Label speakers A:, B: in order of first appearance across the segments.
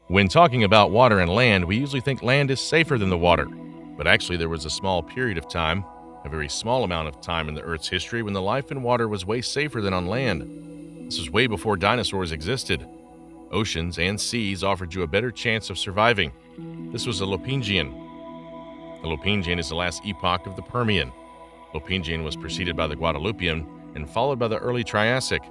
A: When talking about water and land, we usually think land is safer than the water. But actually, there was a small period of time, a very small amount of time in the Earth's history, when the life in water was way safer than on land. This was way before dinosaurs existed. Oceans and seas offered you a better chance of surviving. This was the Lopingian. The Lopingian is the last epoch of the Permian. Lopingian was preceded by the Guadalupian and followed by the early Triassic.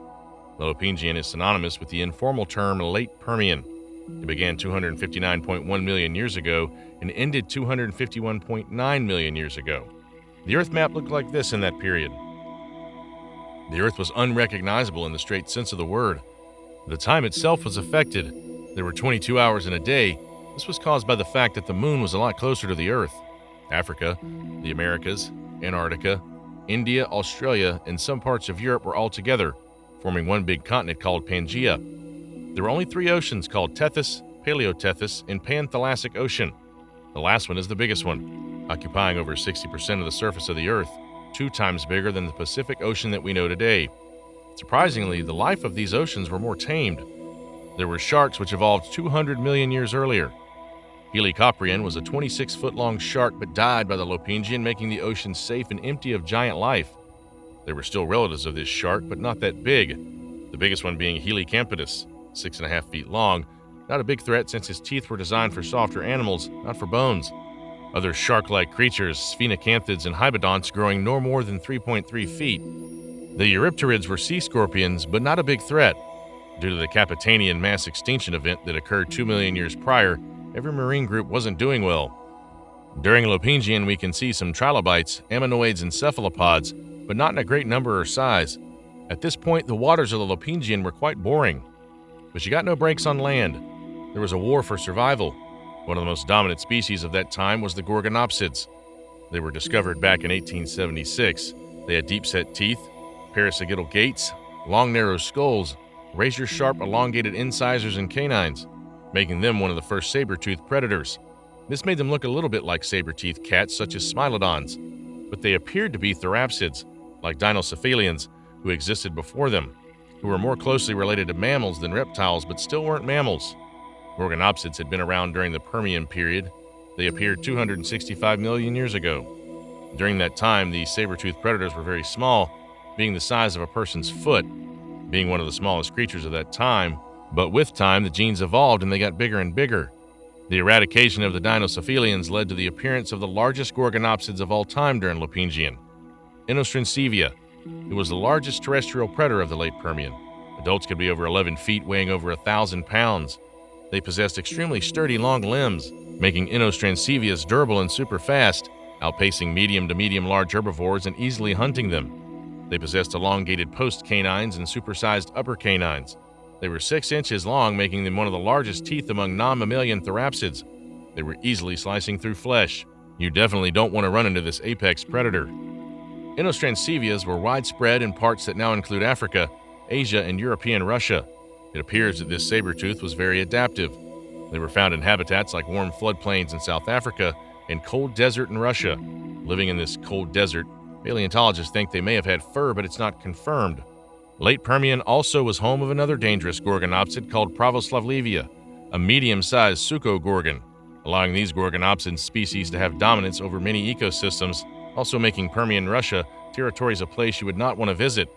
A: The Lopingian is synonymous with the informal term Late Permian. It began 259.1 million years ago and ended 251.9 million years ago. The Earth map looked like this in that period. The Earth was unrecognizable in the straight sense of the word. The time itself was affected. There were 22 hours in a day. This was caused by the fact that the moon was a lot closer to the Earth. Africa, the Americas, Antarctica, India, Australia, and some parts of Europe were all together, forming one big continent called Pangaea. There were only 3 oceans called Tethys, Paleo-Tethys, and Panthalasic Ocean. The last one is the biggest one, occupying over 60% of the surface of the Earth, 2 times bigger than the Pacific Ocean that we know today. Surprisingly, the life of these oceans were more tamed. There were sharks which evolved 200 million years earlier. Helicoprion was a 26-foot-long shark but died by the Lopingian, making the ocean safe and empty of giant life. There were still relatives of this shark, but not that big, the biggest one being Helicampidus, 6.5 feet long, not a big threat since his teeth were designed for softer animals, not for bones. Other shark-like creatures, sphenacanthids and hybodonts, growing no more than 3.3 feet. The Eurypterids were sea scorpions, but not a big threat. Due to the Capitanian mass extinction event that occurred 2 million years prior, every marine group wasn't doing well. During Lopingian, we can see some trilobites, ammonoids, and cephalopods, but not in a great number or size. At this point, the waters of the Lopingian were quite boring. But you got no breaks on land. There was a war for survival. One of the most dominant species of that time was the Gorgonopsids. They were discovered back in 1876. They had deep-set teeth, parasagittal gaits, long narrow skulls, razor-sharp elongated incisors and canines, making them one of the first saber-toothed predators. This made them look a little bit like saber-toothed cats such as Smilodons, but they appeared to be Therapsids, like Inostrancevalians, who existed before them, who were more closely related to mammals than reptiles but still weren't mammals. Gorgonopsids had been around during the Permian Period. They appeared 265 million years ago. During that time, the saber-toothed predators were very small, being the size of a person's foot, being one of the smallest creatures of that time, but with time the genes evolved and they got bigger and bigger. The eradication of the Inostrancevalians led to the appearance of the largest Gorgonopsids of all time during Lopingian, Inostrancevia. It was the largest terrestrial predator of the late Permian. Adults could be over 11 feet, weighing over 1,000 pounds. They possessed extremely sturdy long limbs, making Inostrancevia durable and super fast, outpacing medium to medium-large herbivores and easily hunting them. They possessed elongated post-canines and supersized upper canines. They were 6 inches long, making them one of the largest teeth among non-mammalian therapsids. They were easily slicing through flesh. You definitely don't want to run into this apex predator. Inostrancevia were widespread in parts that now include Africa, Asia, and European Russia. It appears that this saber-tooth was very adaptive. They were found in habitats like warm floodplains in South Africa and cold desert in Russia. Living in this cold desert, paleontologists think they may have had fur, but it's not confirmed. Late Permian also was home of another dangerous gorgonopsid called Pravoslavlevia, a medium-sized suchogorgon, allowing these gorgonopsid species to have dominance over many ecosystems, also making Permian Russia territories a place you would not want to visit.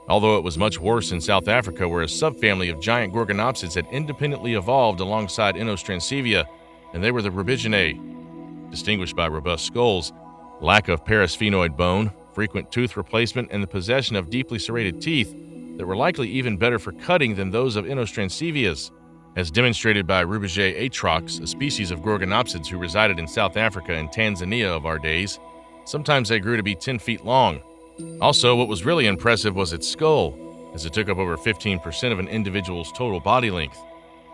A: Although it was much worse in South Africa, where a subfamily of giant gorgonopsids had independently evolved alongside Inostrancevia, and they were the Rubidgea, distinguished by robust skulls, lack of parasphenoid bone, frequent tooth replacement, and the possession of deeply serrated teeth that were likely even better for cutting than those of Inostrancevia, as demonstrated by Rubidgea Atrox, a species of gorgonopsids who resided in South Africa and Tanzania of our days. Sometimes they grew to be 10 feet long. Also, what was really impressive was its skull, as it took up over 15% of an individual's total body length.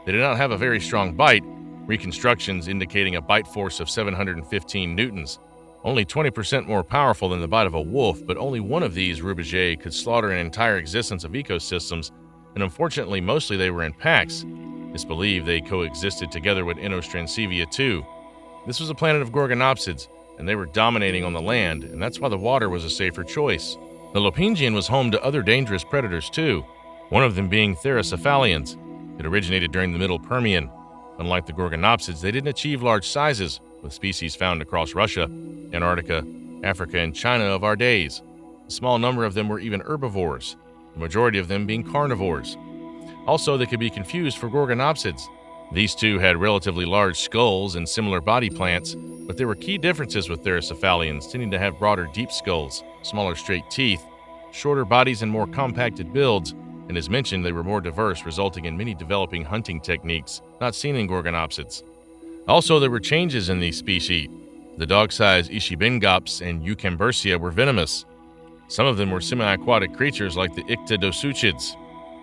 A: They did not have a very strong bite, reconstructions indicating a bite force of 715 newtons, only 20% more powerful than the bite of a wolf, but only one of these Rubidgea could slaughter an entire existence of ecosystems, and unfortunately mostly they were in packs. It's believed they coexisted together with Inostrancevia too. This was a planet of gorgonopsids, and they were dominating on the land, and that's why the water was a safer choice. The Lopingian was home to other dangerous predators too, one of them being Therocephalians. It originated during the Middle Permian. Unlike the Gorgonopsids, they didn't achieve large sizes, with species found across Russia, Antarctica, Africa, and China of our days. A small number of them were even herbivores, the majority of them being carnivores. Also, they could be confused for Gorgonopsids. These two had relatively large skulls and similar body plants, but there were key differences with Therocephalians, tending to have broader, deep skulls, smaller, straight teeth, shorter bodies, and more compacted builds, and as mentioned, they were more diverse, resulting in many developing hunting techniques not seen in Gorgonopsids. Also, there were changes in these species. The dog-sized Ishibengops and Eucambersia were venomous. Some of them were semi-aquatic creatures like the Proterosuchids.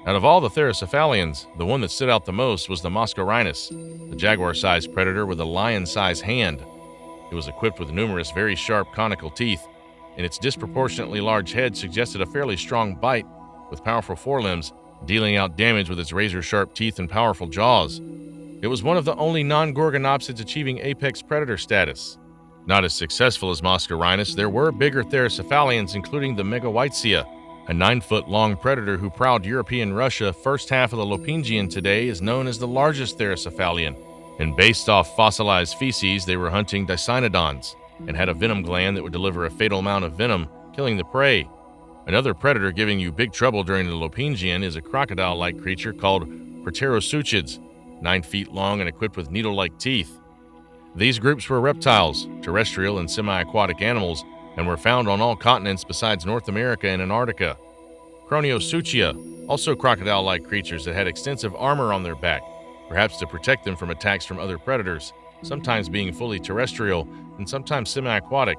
A: Out of all the Therocephalians, the one that stood out the most was the Mascarinus, the jaguar-sized predator with a lion-sized hand. It was equipped with numerous very sharp conical teeth, and its disproportionately large head suggested a fairly strong bite, with powerful forelimbs, dealing out damage with its razor-sharp teeth and powerful jaws. It was one of the only non-Gorgonopsids achieving apex predator status. Not as successful as Mascarinus, there were bigger Therocephalians, including the Megaweitzia, a 9-foot-long predator who prowled European Russia. First half of the Lopingian today is known as the largest Therocephalian, and based off fossilized feces, they were hunting Dicynodons and had a venom gland that would deliver a fatal amount of venom, killing the prey. Another predator giving you big trouble during the Lopingian is a crocodile-like creature called Proterosuchids, 9 feet long and equipped with needle-like teeth. These groups were reptiles, terrestrial and semi-aquatic animals, and were found on all continents besides North America and Antarctica. Chroniosuchia, also crocodile-like creatures that had extensive armor on their back, perhaps to protect them from attacks from other predators, sometimes being fully terrestrial and sometimes semi-aquatic.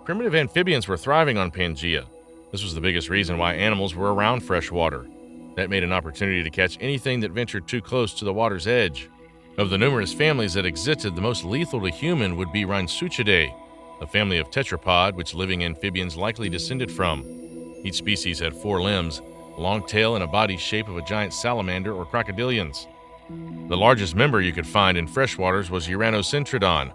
A: Primitive amphibians were thriving on Pangaea. This was the biggest reason why animals were around fresh water. That made an opportunity to catch anything that ventured too close to the water's edge. Of the numerous families that existed, the most lethal to human would be Inostrancevia, a family of tetrapod which living amphibians likely descended from. Each species had 4 limbs, a long tail, and a body shape of a giant salamander or crocodilians. The largest member you could find in freshwaters was Uranocentrodon,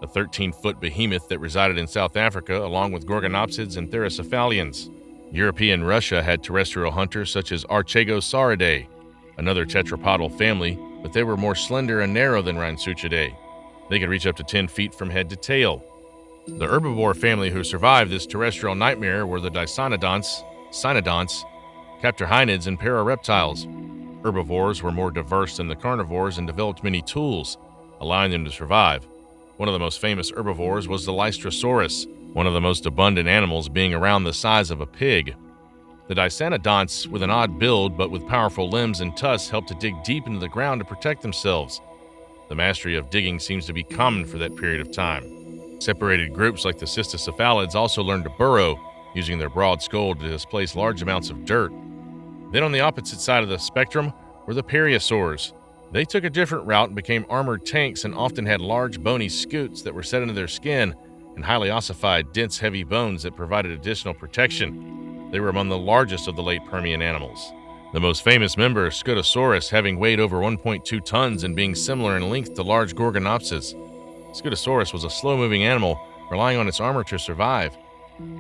A: a 13-foot behemoth that resided in South Africa along with Gorgonopsids and Therocephalians. European Russia had terrestrial hunters such as Archaegosauridae, another tetrapodal family, but they were more slender and narrow than Inostrancevia. They could reach up to 10 feet from head to tail. The herbivore family who survived this terrestrial nightmare were the Dicynodonts, Cynodonts, Caprorhinids, and parareptiles. Herbivores were more diverse than the carnivores and developed many tools, allowing them to survive. One of the most famous herbivores was the Lystrosaurus, one of the most abundant animals being around the size of a pig. The Dicynodonts, with an odd build but with powerful limbs and tusks, helped to dig deep into the ground to protect themselves. The mastery of digging seems to be common for that period of time. Separated groups like the Cysticephalids also learned to burrow, using their broad skull to displace large amounts of dirt. Then on the opposite side of the spectrum were the Periosaurs. They took a different route and became armored tanks and often had large bony scutes that were set into their skin and highly ossified, dense, heavy bones that provided additional protection. They were among the largest of the late Permian animals. The most famous member, Scutosaurus, having weighed over 1.2 tons and being similar in length to large Gorgonopsids. Scutosaurus was a slow-moving animal, relying on its armor to survive.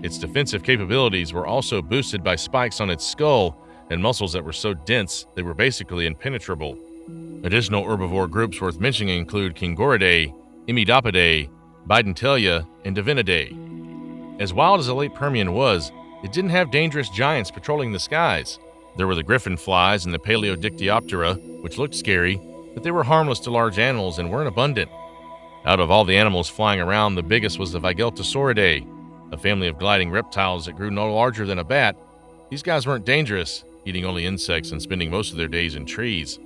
A: Its defensive capabilities were also boosted by spikes on its skull and muscles that were so dense they were basically impenetrable. Additional herbivore groups worth mentioning include Kingoridae, Imidopidae, Bidentelia, and Divinidae. As wild as the late Permian was, it didn't have dangerous giants patrolling the skies. There were the griffin flies and the Paleo-Dictyoptera, which looked scary, but they were harmless to large animals and weren't abundant. Out of all the animals flying around, the biggest was the Vigeltosauridae, a family of gliding reptiles that grew no larger than a bat. These guys weren't dangerous, eating only insects and spending most of their days in trees.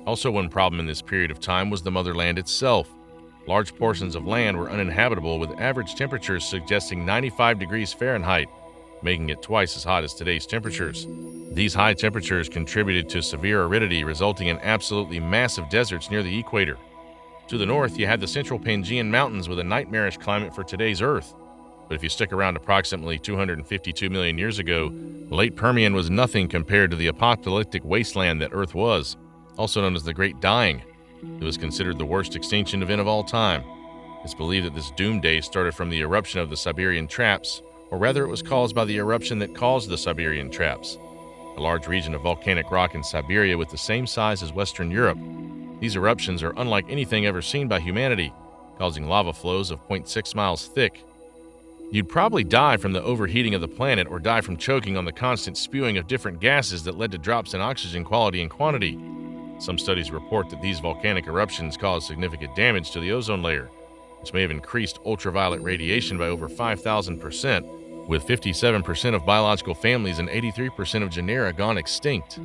A: Also, one problem in this period of time was the motherland itself. Large portions of land were uninhabitable, with average temperatures suggesting 95 degrees Fahrenheit, making it twice as hot as today's temperatures. These high temperatures contributed to severe aridity, resulting in absolutely massive deserts near the equator. To the north, you had the central Pangaean Mountains with a nightmarish climate for today's Earth. But if you stick around approximately 252 million years ago, the late Permian was nothing compared to the apocalyptic wasteland that Earth was, also known as the Great Dying. It was considered the worst extinction event of all time. It's believed that this doomsday started from the eruption of the Siberian Traps, or rather it was caused by the eruption that caused the Siberian Traps, a large region of volcanic rock in Siberia with the same size as Western Europe. These eruptions are unlike anything ever seen by humanity, causing lava flows of 0.6 miles thick. You'd probably die from the overheating of the planet or die from choking on the constant spewing of different gases that led to drops in oxygen quality and quantity. Some studies report that these volcanic eruptions cause significant damage to the ozone layer, which may have increased ultraviolet radiation by over 5,000%, with 57% of biological families and 83% of genera gone extinct.